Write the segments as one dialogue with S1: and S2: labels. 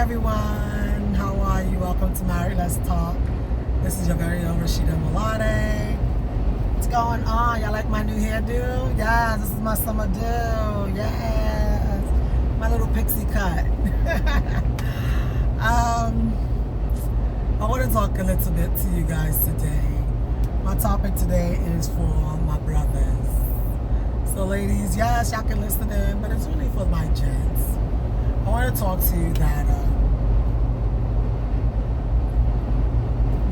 S1: everyone, how are you? Welcome to Marriedletstalk. This is your very own Rashida Mulade. What's going on? Y'all like my new hairdo? Yes, this is my summer do. Yes, my little pixie cut. I want to talk a little bit to you guys today. My topic today is for my brothers. So ladies, yes, y'all can listen in, but it's really for my gents. I want to talk to you that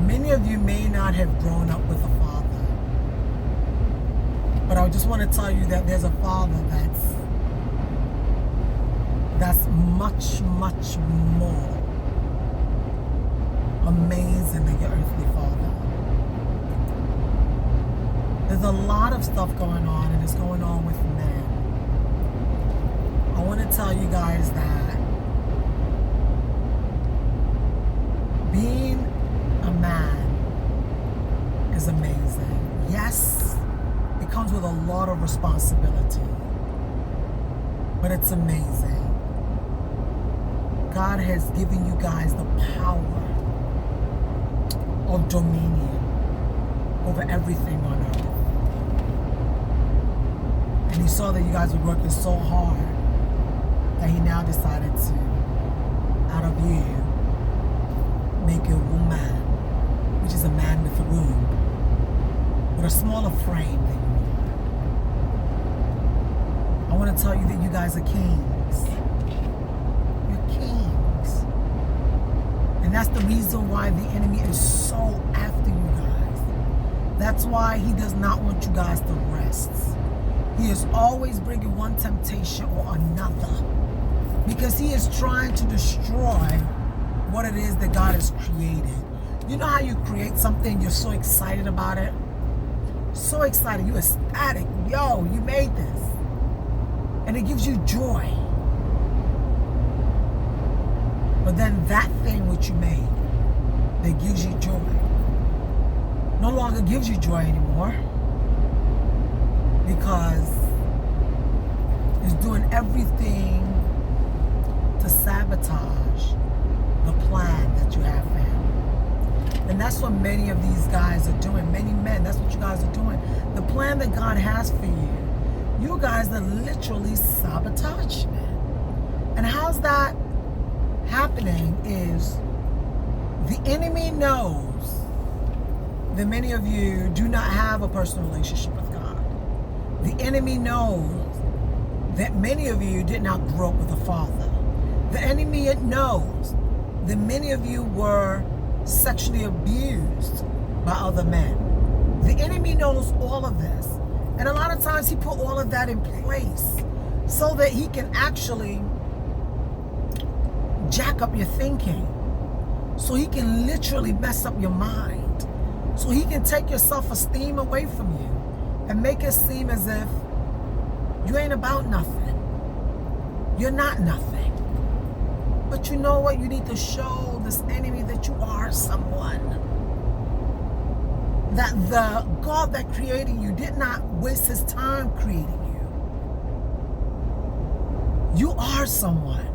S1: many of you may not have grown up with a father, but I just want to tell you that there's a father that's much, much more amazing than your earthly father. There's a lot of stuff going on, and it's going on with men. I want to tell you guys that being a man is amazing. Yes, it comes with a lot of responsibility, but it's amazing. God has given you guys the power of dominion over everything on earth. And he saw that you guys were working so hard that he now decided to, out of you, make a woman, which is a man with a womb, with a smaller frame than you are. I want to tell you that you guys are kings. You're kings. And that's the reason why the enemy is so after you guys. That's why he does not want you guys to rest. He is always bringing one temptation or another, because he is trying to destroy what it is that God has created. You know how you create something, you're so excited about it? So excited, you're ecstatic. Yo, you made this. And it gives you joy. But then that thing which you made that gives you joy no longer gives you joy anymore, because it's doing everything to sabotage the plan that you have for him. And that's what many of these guys are doing. Many men, that's what you guys are doing. The plan that God has for you guys are literally sabotaging it. And how's that happening is the enemy knows that many of you do not have a personal relationship with God. The enemy knows that many of you did not grow up with a father. The enemy knows that many of you were sexually abused by other men. The enemy knows all of this. And a lot of times he put all of that in place so that he can actually jack up your thinking. So he can literally mess up your mind. So he can take your self-esteem away from you and make it seem as if you ain't about nothing. You're not nothing. But you know what? You need to show this enemy that you are someone. That the God that created you did not waste his time creating you. You are someone.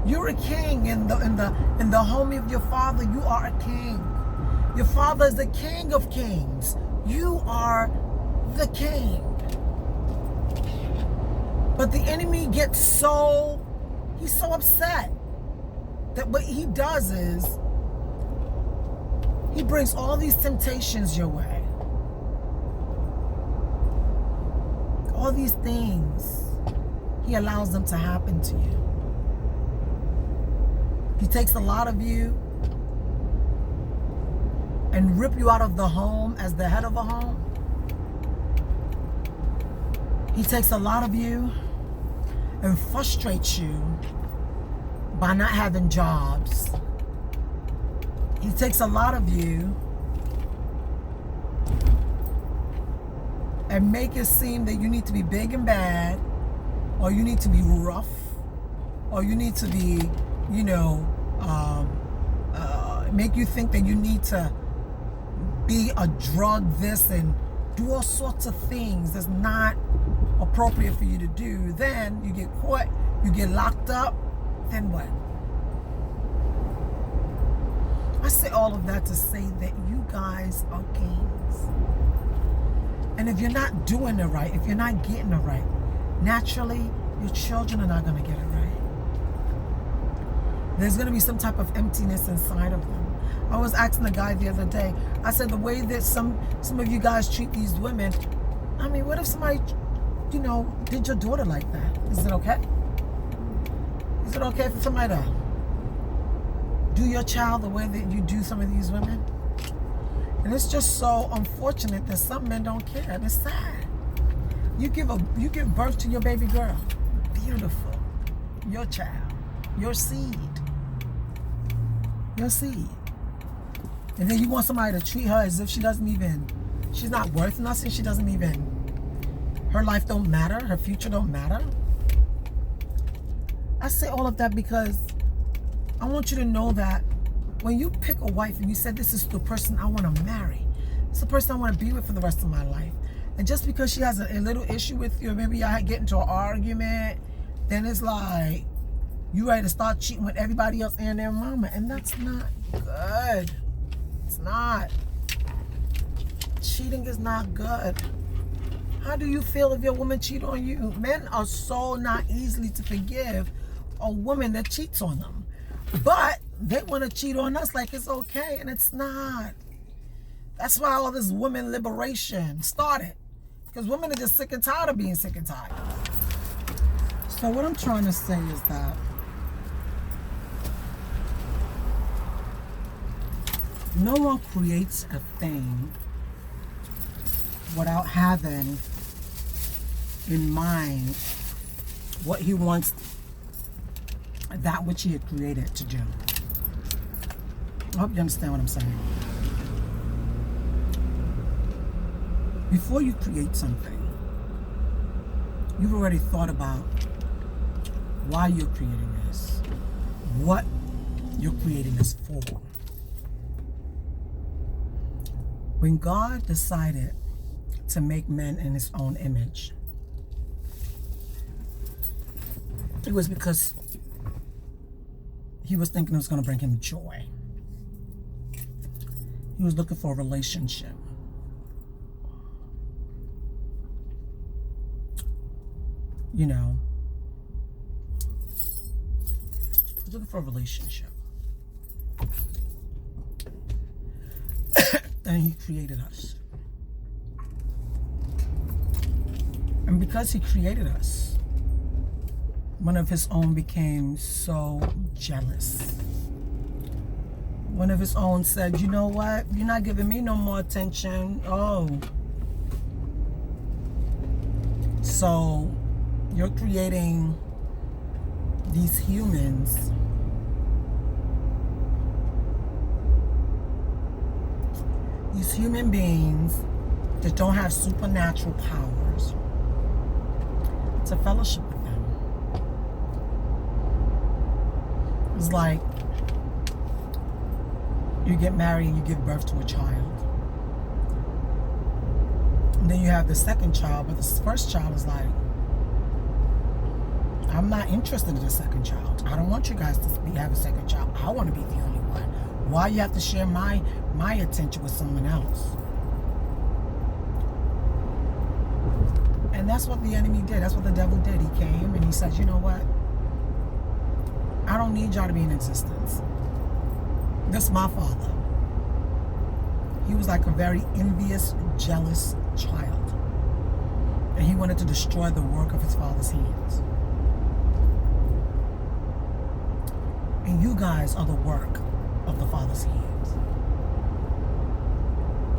S1: You're a king in the home of your father. You are a king. Your father is the King of Kings. You are the king. But the enemy gets he's so upset that what he does is he brings all these temptations your way. All these things, he allows them to happen to you. He takes a lot of you and rip you out of the home as the head of a home. He takes a lot of you and frustrates you by not having jobs. He takes a lot of you and make it seem that you need to be big and bad, or you need to be rough, or you need to be, make you think that you need to be a drug this and do all sorts of things that's not appropriate for you to do. Then you get caught, you get locked up, then what? I say all of that to say that you guys are kings. And if you're not doing it right, if you're not getting it right, naturally, your children are not going to get it right. There's going to be some type of emptiness inside of them. I was asking the guy the other day, I said, the way that some of you guys treat these women, I mean, what if somebody, did your daughter like that? Is it okay? Is it okay for somebody to do your child the way that you do some of these women? And it's just so unfortunate that some men don't care. And it's sad. You give birth to your baby girl. Beautiful. Your child. Your seed. Your seed. And then you want somebody to treat her as if she's not worth nothing. Her life don't matter. Her future don't matter. I say all of that because I want you to know that when you pick a wife and you said, this is the person I want to marry, it's the person I want to be with for the rest of my life. And just because she has a little issue with you, or maybe y'all get into an argument, then it's like you ready to start cheating with everybody else and their mama. And that's not good. It's not. Cheating is not good. How do you feel if your woman cheat on you? Men are so not easily to forgive a woman that cheats on them. But they want to cheat on us like it's okay, and it's not. That's why all this women liberation started. Because women are just sick and tired of being sick and tired. So what I'm trying to say is that no one creates a thing without having in mind what he wants that which he had created to do. I hope you understand what I'm saying. Before you create something, you've already thought about why you're creating this, what you're creating this for. When God decided to make men in his own image, it was because he was thinking it was going to bring him joy. He was looking for a relationship. He was looking for a relationship. And he created us. And because he created us, one of his own became so jealous. One of his own said, you know what? You're not giving me no more attention. Oh. So you're creating these humans human beings that don't have supernatural powers to fellowship with them. It's like you get married and you give birth to a child. And then you have the second child, but the first child is like, I'm not interested in the second child. I don't want you guys to have a second child. I want to be the only one. Why you have to share my attention with someone else? And that's what the enemy did. That's what the devil did. He came and he said, you know what? I don't need y'all to be in existence. This is my father. He was like a very envious, jealous child. And he wanted to destroy the work of his father's hands. And you guys are the work of the Father's hands.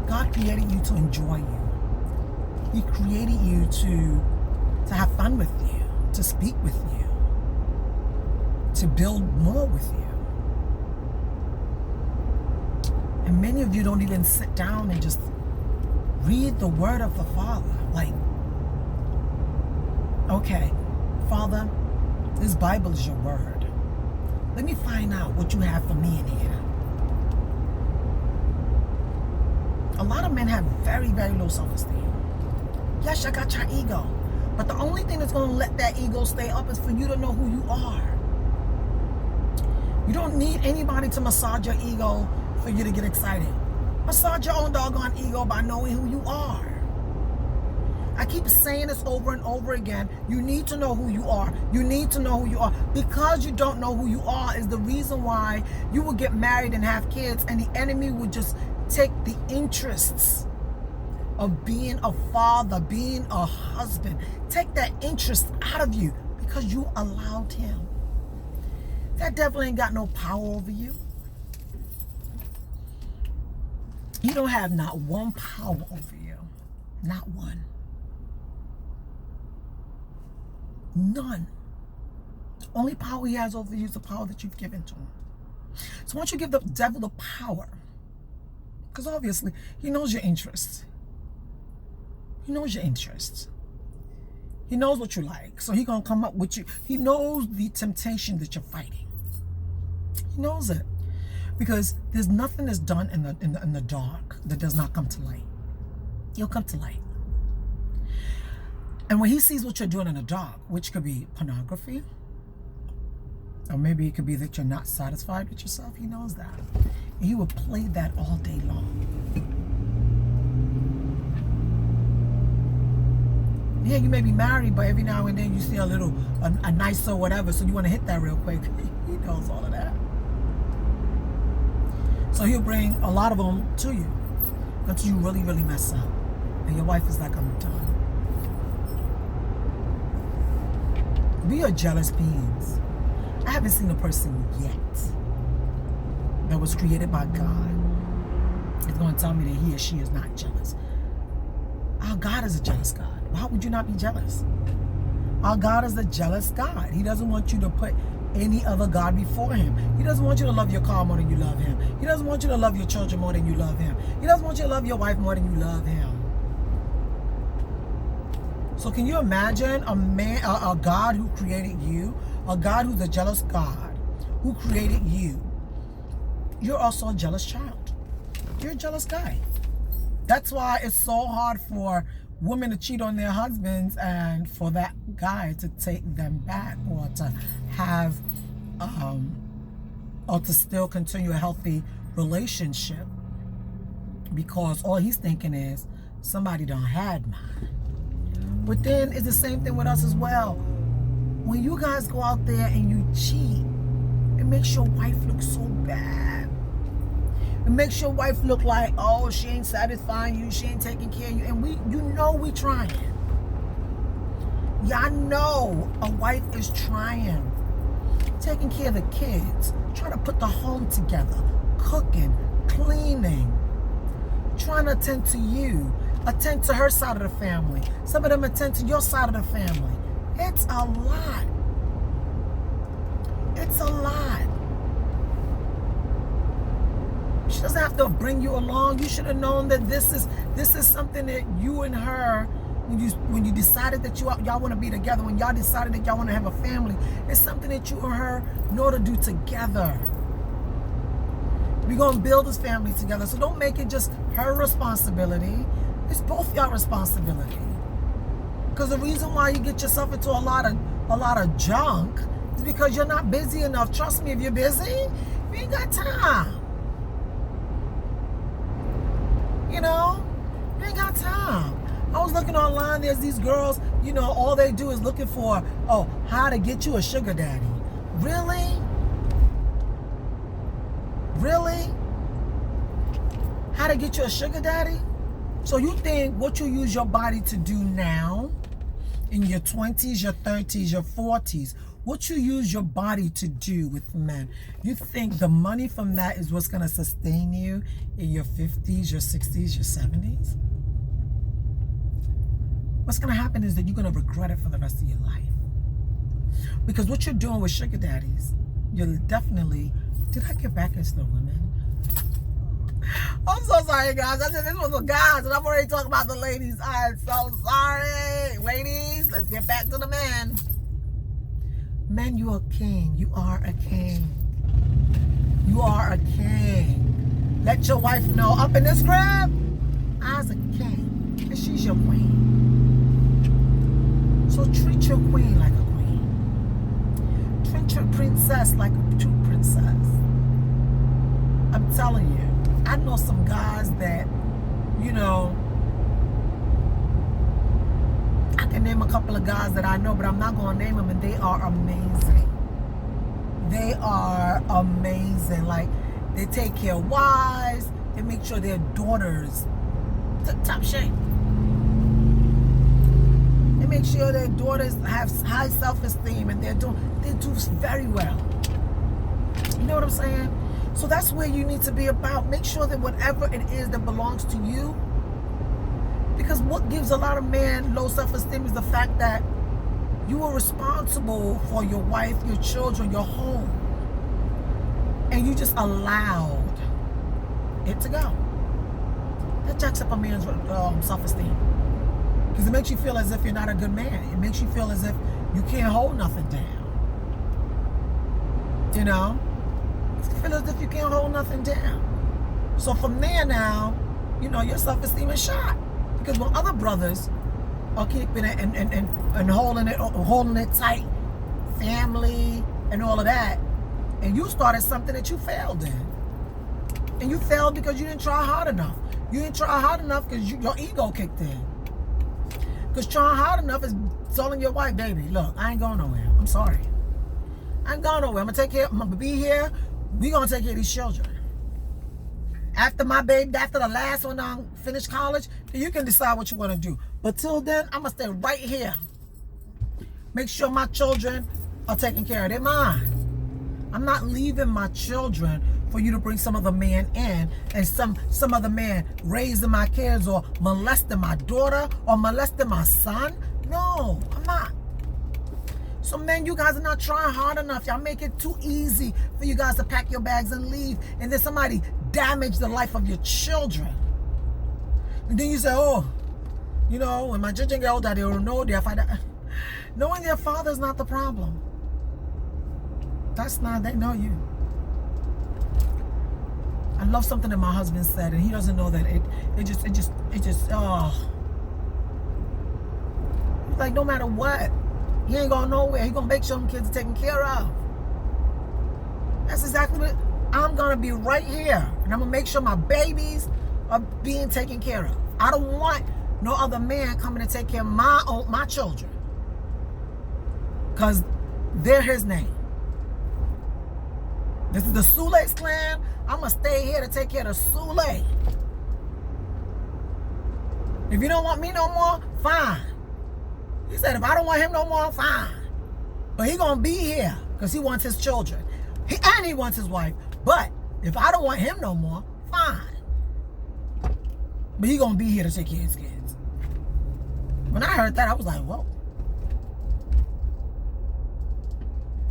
S1: God created you to enjoy you. He created you to have fun with you, to speak with you, to build more with you. And many of you don't even sit down and just read the word of the Father. Like, okay, Father, this Bible is your word. Let me find out what you have for me in here. A lot of men have very, very low self-esteem. Yes, you got your ego. But the only thing that's going to let that ego stay up is for you to know who you are. You don't need anybody to massage your ego for you to get excited. Massage your own doggone ego by knowing who you are. I keep saying this over and over again. You need to know who you are. You need to know who you are. Because you don't know who you are is the reason why you will get married and have kids, and the enemy will just take the interests of being a father, being a husband. Take that interest out of you because you allowed him. That devil ain't got no power over you. You don't have not one power over you. Not one. None. The only power he has over you is the power that you've given to him. So once you give the devil the power, because obviously he knows your interests. He knows your interests. He knows what you like. So he's going to come up with you. He knows the temptation that you're fighting. He knows it. Because there's nothing that's done in the dark that does not come to light. He'll come to light. And when he sees what you're doing in the dark, which could be pornography, or maybe it could be that you're not satisfied with yourself, he knows that. And he will play that all day long. Yeah, you may be married, but every now and then you see a nicer whatever, so you want to hit that real quick. He knows all of that. So he'll bring a lot of them to you until you really, really mess up. And your wife is like, I'm done. We are jealous beings. I haven't seen a person yet that was created by God is going to tell me that he or she is not jealous. Our God is a jealous God. How would you not be jealous? Our God is a jealous God. He doesn't want you to put any other God before him. He doesn't want you to love your car more than you love him. He doesn't want you to love your children more than you love him. He doesn't want you to love your wife more than you love him. So can you imagine a God who created you, a God who's a jealous God, who created you? You're also a jealous child. You're a jealous guy. That's why it's so hard for women to cheat on their husbands and for that guy to take them back or to have or to still continue a healthy relationship, because all he's thinking is somebody done had mine. But then it's the same thing with us as well. When you guys go out there and you cheat, it makes your wife look so bad. It makes your wife look like, oh, she ain't satisfying you, she ain't taking care of you. And we trying. Y'all know a wife is trying. Taking care of the kids, trying to put the home together, cooking, cleaning, trying to attend to you, attend to her side of the family. Some of them attend to your side of the family. It's a lot. It's a lot. She doesn't have to bring you along. You should have known that this is something that you and her, when you decided that y'all want to be together, when y'all decided that y'all want to have a family, it's something that you and her know to do together. We're going to build this family together. So don't make it just her responsibility. It's both y'all responsibility. Because the reason why you get yourself into a lot of junk is because you're not busy enough. Trust me, if you're busy, you ain't got time. You know, you ain't got time. I was looking online, there's these girls, you know, all they do is looking for, how to get you a sugar daddy. Really? Really? How to get you a sugar daddy? So you think what you use your body to do now, in your 20s, your 30s, your 40s, what you use your body to do with men, you think the money from that is what's going to sustain you in your 50s, your 60s, your 70s? What's going to happen is that you're going to regret it for the rest of your life. Because what you're doing with sugar daddies, you're definitely... Did I get back into the women? I'm so sorry, guys. I said this was the guys, and I'm already talking about the ladies. I'm so sorry. Ladies, let's get back to the men. Men, you are a king. You are a king. You are a king. Let your wife know, up in this crib, I's a king, and she's your queen. So treat your queen like a queen. Treat your princess like a true princess. I'm telling you. I know some guys that, you know, I can name a couple of guys that I know, but I'm not going to name them, and they are amazing. They are amazing. Like, they take care of wives. They make sure their daughters top shape. They make sure their daughters have high self-esteem, and they do very well. You know what I'm saying? So that's where you need to be about. Make sure that whatever it is that belongs to you, because what gives a lot of men low self-esteem is the fact that you are responsible for your wife, your children, your home, and you just allowed it to go. That jacks up a man's self-esteem, because it makes you feel as if you're not a good man. It makes you feel as if you can't hold nothing down. You know? You feel as if you can't hold nothing down. So from there now, you know, your self-esteem is shot. Because when other brothers are keeping it and holding it tight, family and all of that, and you started something that you failed in. And you failed because you didn't try hard enough. You didn't try hard enough because your ego kicked in. Because trying hard enough is telling your wife, baby, look, I ain't going nowhere. I'm sorry. I ain't going nowhere. I'm going to be here. We going to take care of these children. After the last one finish college, then you can decide what you want to do. But till then, I'm going to stay right here. Make sure my children are taken care of. They're mine. I'm not leaving my children for you to bring some other man in, and some other man raising my kids or molesting my daughter or molesting my son. No, I'm not. So men, you guys are not trying hard enough. Y'all make it too easy for you guys to pack your bags and leave, and then somebody damage the life of your children. And then you say, oh, you know, when my children get older, they will know their father. Knowing their father is not the problem. That's not, they know you. I love something that my husband said, and he doesn't know that it just, oh. He's like, no matter what, he ain't going nowhere. He gonna make sure them kids are taken care of. That's exactly what, I'm gonna be right here, and I'm gonna make sure my babies are being taken care of. I don't want no other man coming to take care of my children, because they're his name. This is the Sule's clan. I'm going to stay here to take care of Sule. If you don't want me no more, fine. He said, if I don't want him no more, fine. But he going to be here because he wants his children. And he wants his wife. But if I don't want him no more, fine. But he going to be here to take care of his kids. When I heard that, I was like, whoa.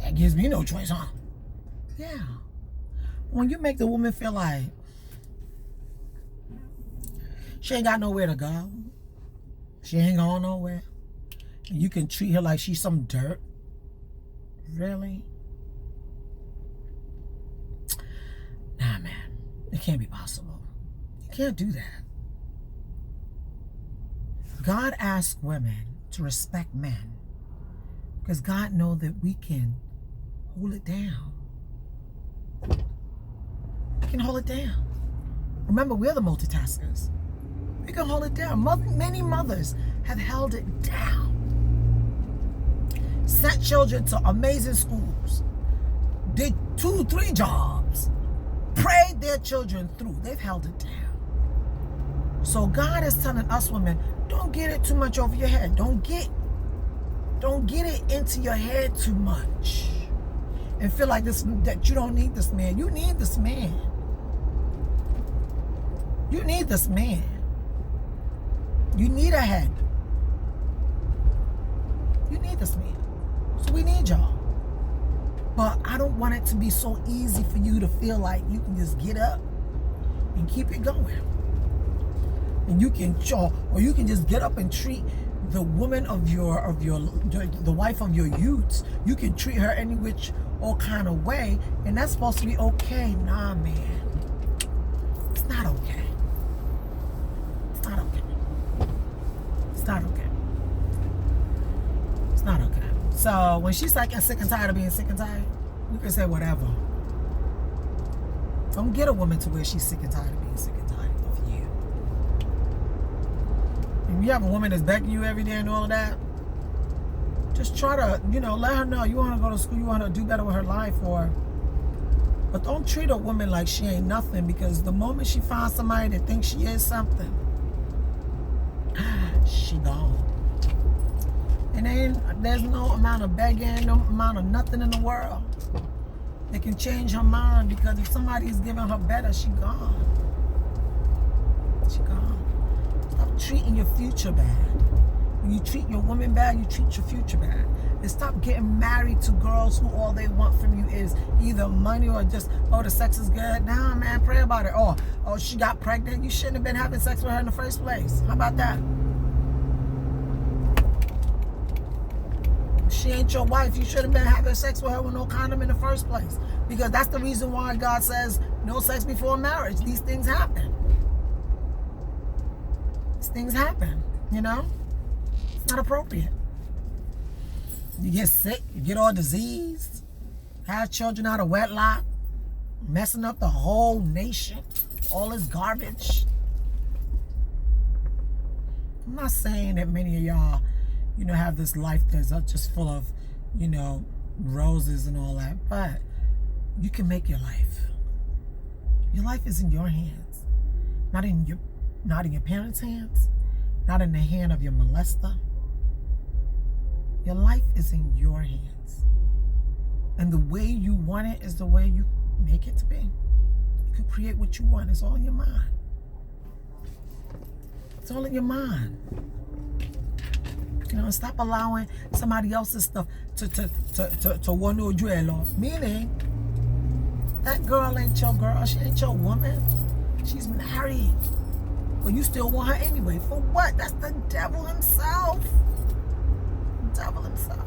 S1: That gives me no choice, huh? Yeah. When you make the woman feel like she ain't got nowhere to go, she ain't going nowhere, and you can treat her like she's some dirt, really? Nah, man. It can't be possible. You can't do that. God asks women to respect men because God knows that we can hold it down. We can hold it down. Remember, we're the multitaskers. We can hold it down. Many mothers have held it down. Sent children to amazing schools. Did 2-3 jobs. Prayed their children through. They've held it down. So God is telling us women, don't get it too much over your head. Don't get it into your head too much. And feel like that you don't need this man. You need this man. You need this man. You need a head. You need this man. So we need y'all. But I don't want it to be so easy for you to feel like you can just get up and keep it going. And you can or you can just get up and treat the woman the wife of your youths. You can treat her any which all kind of way, and that's supposed to be okay. Nah, man. It's not okay. It's not okay. It's not okay. It's not okay. So when she's like sick and tired of being sick and tired, you can say whatever. Don't get a woman to where she's sick and tired of being And you have a woman that's begging you every day and all of that, just try to, let her know you want to go to school, you want her to do better with her life, but don't treat a woman like she ain't nothing, because the moment she finds somebody that thinks she is something, she gone. And there's no amount of begging, no amount of nothing in the world that can change her mind, because if somebody is giving her better, she gone. She gone. Stop treating your future bad. When you treat your woman bad, you treat your future bad. And stop getting married to girls who all they want from you is either money or just, the sex is good. Nah, man, pray about it. Oh, she got pregnant. You shouldn't have been having sex with her in the first place. How about that? She ain't your wife. You shouldn't have been having sex with her with no condom in the first place. Because that's the reason why God says no sex before marriage. These things happen. These things happen, It's not appropriate. You get sick, you get all diseased, have children out of wedlock, messing up the whole nation, all this garbage. I'm not saying that many of y'all, have this life that's just full of, roses and all that, but you can make your life. Your life is in your hands, not in your parents' hands, not in the hand of your molester. Your life is in your hands. And the way you want it is the way you make it to be. You can create what you want. It's all in your mind. It's all in your mind. Stop allowing somebody else's stuff to one or duelo. Meaning, that girl ain't your girl. She ain't your woman. She's married. But you still want her anyway. For what? That's the devil himself. Devil himself.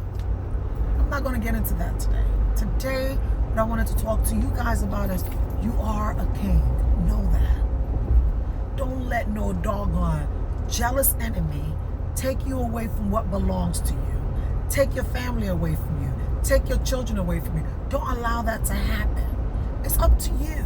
S1: I'm not going to get into that today. Today, what I wanted to talk to you guys about is you are a king. Know that. Don't let no doggone jealous enemy take you away from what belongs to you. Take your family away from you. Take your children away from you. Don't allow that to happen. It's up to you.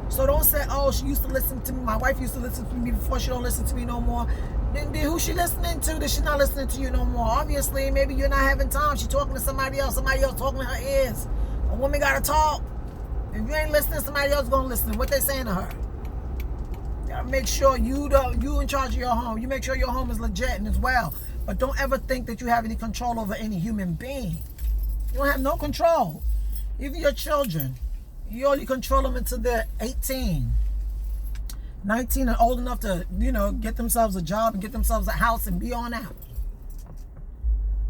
S1: So don't say, she used to listen to me. My wife used to listen to me before. She don't listen to me no more. Then who's she listening to that she's not listening to you no more? Obviously, maybe you're not having time. She's talking to somebody else talking to her ears. A woman got to talk. If you ain't listening, somebody else going to listen. What they saying to her? You got to make sure you in charge of your home. You make sure your home is legit and as well. But don't ever think that you have any control over any human being. You don't have no control. Even your children. You only control them until they're 18, 19 and old enough to, get themselves a job and get themselves a house and be on out.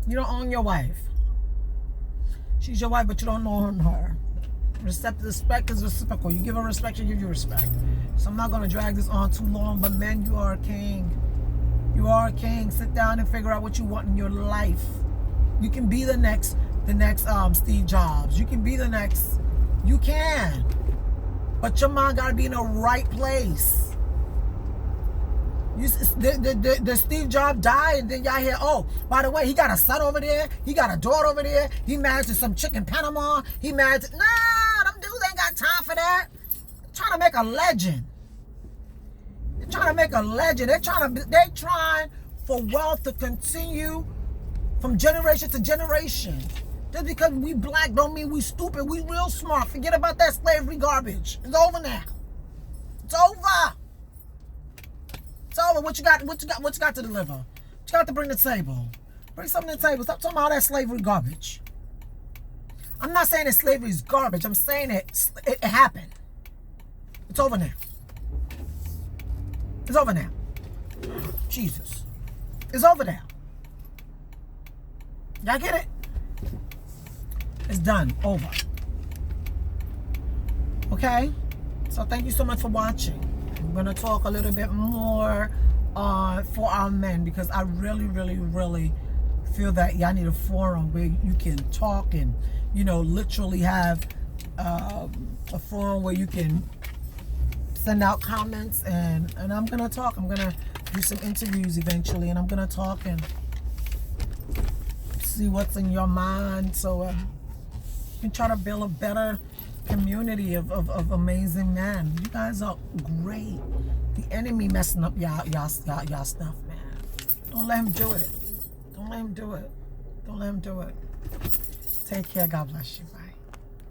S1: You don't own your wife. She's your wife, but you don't own her. Respect is reciprocal. You give her respect, she gives you respect. So I'm not going to drag this on too long, but men, you are a king. You are a king. Sit down and figure out what you want in your life. You can be the next Steve Jobs. You can be the next. You can. But your mind got to be in the right place. The Steve Jobs died, and then y'all hear, by the way, he got a son over there. He got a daughter over there. He married to some chick in Panama. He married to... Nah, them dudes ain't got time for that. They're trying to make a legend. They're trying to make a legend. They're trying for wealth to continue from generation to generation. Just because we black don't mean we stupid. We real smart. Forget about that slavery garbage. It's over now. It's over. It's over. What you got to deliver? What you got to bring to the table? Bring something to the table. Stop talking about all that slavery garbage. I'm not saying that slavery is garbage. I'm saying it happened. It's over now. It's over now. Jesus. It's over now. Y'all get it? It's done. Over. Okay? So thank you so much for watching. I'm going to talk a little bit more for our men, because I really, really, really feel that y'all need a forum where you can talk and, literally have a forum where you can send out comments, and I'm going to talk. I'm going to do some interviews eventually, and I'm going to talk and see what's in your mind. So, We try to build a better community of amazing men. You guys are great. The enemy messing up y'all stuff, man. Don't let him do it. Don't let him do it. Don't let him do it. Take care. God bless you. Bye.